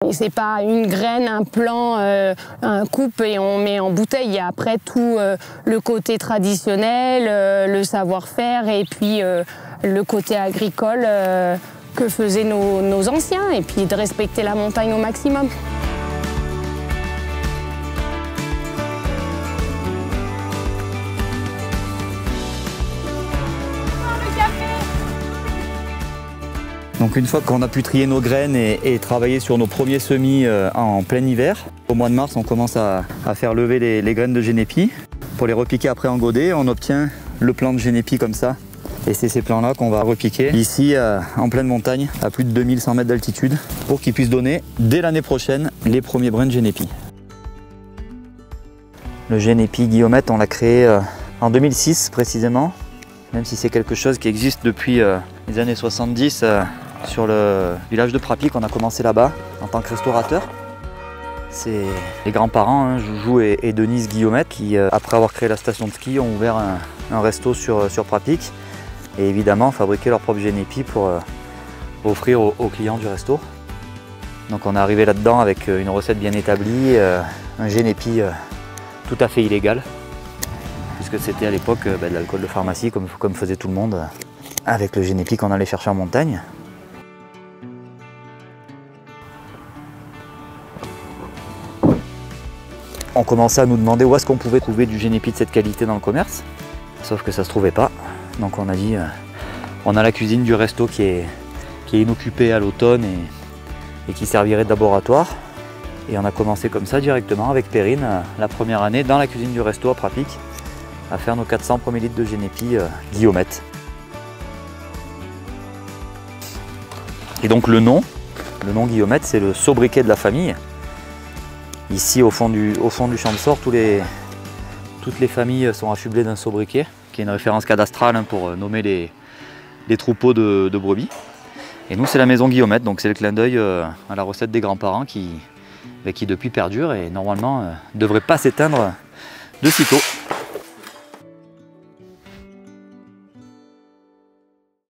C'est pas une graine, un plant, un coupe et on met en bouteille. Il y a après tout le côté traditionnel, le savoir-faire et puis le côté agricole que faisaient nos anciens et puis de respecter la montagne au maximum. Donc une fois qu'on a pu trier nos graines et travailler sur nos premiers semis en plein hiver, au mois de mars on commence à faire lever les graines de génépi. Pour les repiquer après en godet, on obtient le plant de génépi comme ça. Et c'est ces plants là qu'on va repiquer ici en pleine montagne à plus de 2100 mètres d'altitude pour qu'ils puissent donner dès l'année prochaine les premiers brins de génépi. Le génépi Guillaumette on l'a créé en 2006 précisément, même si c'est quelque chose qui existe depuis les années 70 sur le village de Prapic. On a commencé là-bas en tant que restaurateur. C'est les grands-parents, Joujou et Denise Guillaumette, qui après avoir créé la station de ski ont ouvert un resto sur Prapic et évidemment fabriqué leur propre génépi pour offrir aux clients du resto. Donc on est arrivé là-dedans avec une recette bien établie, un génépi tout à fait illégal, puisque c'était à l'époque de l'alcool de pharmacie comme faisait tout le monde avec le génépi qu'on allait chercher en montagne. On commençait à nous demander où est-ce qu'on pouvait trouver du génépi de cette qualité dans le commerce, sauf que ça se trouvait pas. Donc on a dit, on a la cuisine du resto qui est inoccupée à l'automne et qui servirait de laboratoire. Et on a commencé comme ça directement avec Perrine la première année dans la cuisine du resto à Prapic à faire nos 400 premiers litres de génépi Guillaumette. Et donc le nom Guillaumette, c'est le sobriquet de la famille. Ici au fond du champ de Sort, toutes les familles sont affublées d'un sobriquet, qui est une référence cadastrale pour nommer les troupeaux de brebis. Et nous c'est la maison Guillaumette, donc c'est le clin d'œil à la recette des grands-parents qui depuis perdure et normalement ne devrait pas s'éteindre de sitôt.